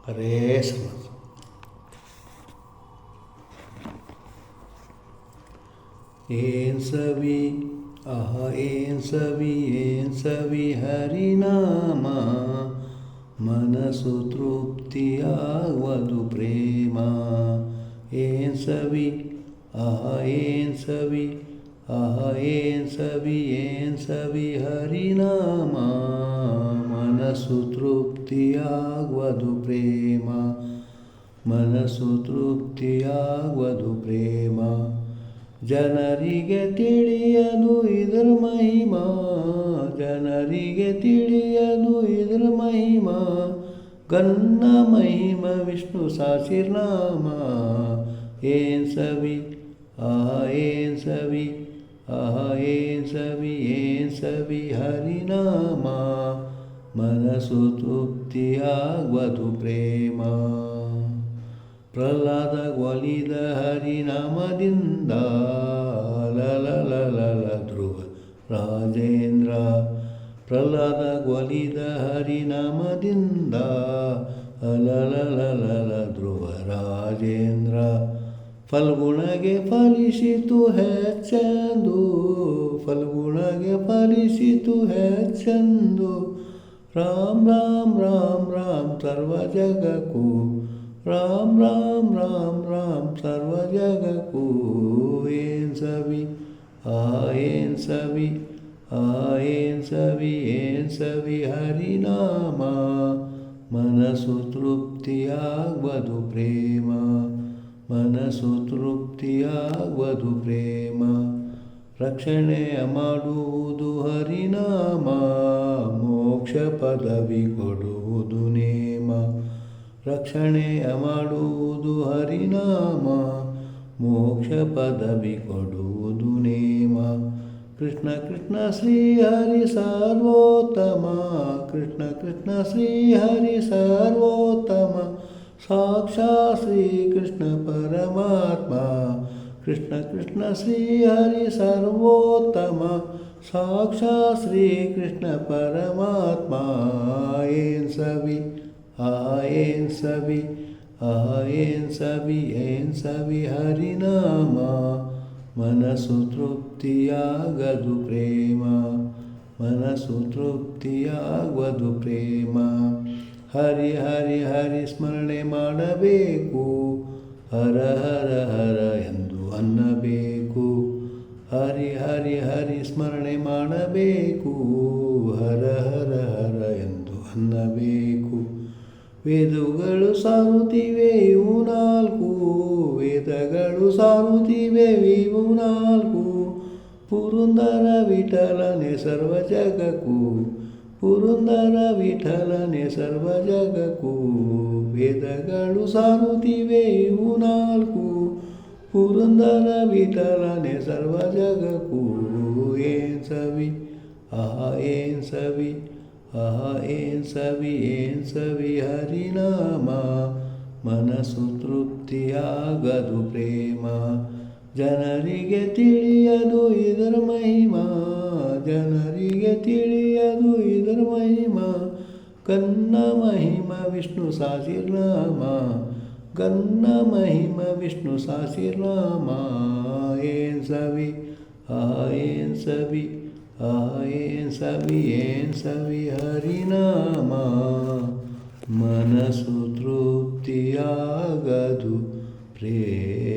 ಹರೇ ಸಮರ್ಥ. ಏನ್ ಸವಿ ಏನ್ ಸವಿ ಹರಿನಾಮ, ಮನಸ್ಸು ತೃಪ್ತಿಯಾಗುವುದು ಪ್ರೇಮ. ಏನ್ ಸವಿ ಏನ್ ಸವಿ ಹರಿನಾಮ, ಮನಸ್ಸು ತೃಪ್ತಿಯಾಗುವುದು ಪ್ರೇಮ. ಮನಸ್ಸು ತೃಪ್ತಿಯಾಗುವುದು ಪ್ರೇಮ. ಜನರಿಗೆ ತಿಳಿಯದು ಇದರ ಮಹಿಮಾ, ಜನರಿಗೆ ತಿಳಿಯದು ಇದರ ಮಹಿಮಾ. ಗನ್ನ ಮಹಿಮ ವಿಷ್ಣು ಸಹಸ್ರನಾಮ. ಏನ್ ಸವಿ ಏನ್ ಸವಿ ಹರಿನಾಮ, ಮನಸ್ಸು ತೃಪ್ತಿಯಾಗುವುದು ಪ್ರೇಮ. ಪ್ರಹ್ಲಾದ ಒಲಿದ ಹರಿನಾಮದಿಂದ ಲಲ ಧ್ರುವ ರಾಜೇಂದ್ರ. ಪ್ರಹ್ಲಾದ ಒಲಿದ ಹರಿನಾಮದಿಂದ ಅಲಲ ಧ್ರುವ ರಾಜೇಂದ್ರ. ಫಲ್ಗುಣಗೆ ಫಲಿಸಿತು ಹೆಚ್ಚೆಂದು, ಫಲ್ಗುಣಗೆ ಫಲಿಸಿತು ಹೆಚ್ಚೆಂದು. ರಾಮ್ ರಾಮ್ ರಾಮ್ ರಾಮ್ ಸರ್ವ ಜಗಕ್ಕೂ, ರಾಮ್ ರಾಮ್ ರಾಮ್ ರಾಮ್ ಸರ್ವ ಜಗಕ್ಕೂ. ಏನ್ ಸವಿ ಏನ್ ಸವಿ ಹರಿನಾಮ, ಮನಸ್ಸು ತೃಪ್ತಿಯಾಗುವುದು ಪ್ರೇಮ. ಮನಸ್ಸು ತೃಪ್ತಿಯಾಗುವುದು ಪ್ರೇಮ. ರಕ್ಷಣೆಯ ಮಾಡುವುದು ಹರಿನಾಮ, ಮೋಕ್ಷ ಪದವಿ ಕೊಡುವುದು ನೇಮ. ರಕ್ಷಣೆಯ ಮಾಡುವುದು ಹರಿನಾಮ, ಮೋಕ್ಷ ಪದವಿ ಕೊಡುವುದು ನೇಮ. ಕೃಷ್ಣ ಕೃಷ್ಣ ಶ್ರೀ ಹರಿ ಸರ್ವೋತ್ತಮ, ಕೃಷ್ಣ ಕೃಷ್ಣ ಶ್ರೀ ಹರಿ ಸರ್ವೋತ್ತಮ. ಸಾಕ್ಷಾತ್ ಶ್ರೀ ಕೃಷ್ಣ ಪರಮಾತ್ಮ. ಕೃಷ್ಣ ಕೃಷ್ಣ ಶ್ರೀ ಹರಿ ಸರ್ವೋತ್ತಮ, ಸಾಕ್ಷಾತ್ ಶ್ರೀ ಕೃಷ್ಣ ಪರಮಾತ್ಮ. ಏನ್ ಸವಿ ಏನ್ ಸವಿ ಹರಿನಾಮ, ಮನಸ್ಸು ತೃಪ್ತಿಯಾಗದು ಪ್ರೇಮ. ಮನಸ್ಸು ತೃಪ್ತಿಯಾಗುವುದು ಪ್ರೇಮ. ಹರಿ ಹರಿ ಹರಿ ಸ್ಮರಣೆ ಮಾಡಬೇಕು, ಹರ ಹರ ಹರ ಎಂದು ಅನ್ನಬೇಕು. ಹರಿ ಹರಿ ಹರಿ ಸ್ಮರಣೆ ಮಾಡಬೇಕು, ಹರ ಹರ ಹರ ಎಂದು ಅನ್ನಬೇಕು. ವೇದಗಳು ಸಾರುತ್ತಿವೆ ಇವು ನಾಲ್ಕು, ವೇದಗಳು ಸಾರುತ್ತಿವೆ ಇವು ನಾಲ್ಕು. ಪುರಂದರ ವಿಠಲನೆ ಸರ್ವ ಜಗಕ್ಕೂ, ಪುರಂದರ ವಿಠಲನೆ ಸರ್ವ ಜಗಕ್ಕೂ. ವೇದಗಳು ಸಾರುತ್ತಿವೆ ಇವು ನಾಲ್ಕು, ಪುರಂದರ ವಿಠಲನೆ ಸರ್ವ ಜಗಕ್ಕೂ. ಏನ್ ಸವಿ ಏನ್ ಸವಿ ಹರಿನಾಮ, ಮನಸ್ಸು ತೃಪ್ತಿಯಾಗದು ಪ್ರೇಮ. ಜನರಿಗೆ ತಿಳಿಯದು ಇದರ ಮಹಿಮಾ, ಜನರಿಗೆ ತಿಳಿಯದು ಇದರ ಮಹಿಮಾ. ಗನ್ನ ಮಹಿಮ ವಿಷ್ಣು ಸಹಸ್ರನಾಮ, ಗನ್ನ ಮಹಿಮ ವಿಷ್ಣು ಸಹಸ್ರನಾಮ. ಏನ್ ಸವಿ ಏನ್ ಸವಿ ಹರಿನಾಮ, ಮನಸ್ಸು ತೃಪ್ತಿಯಾಗದು ಪ್ರೇಮ.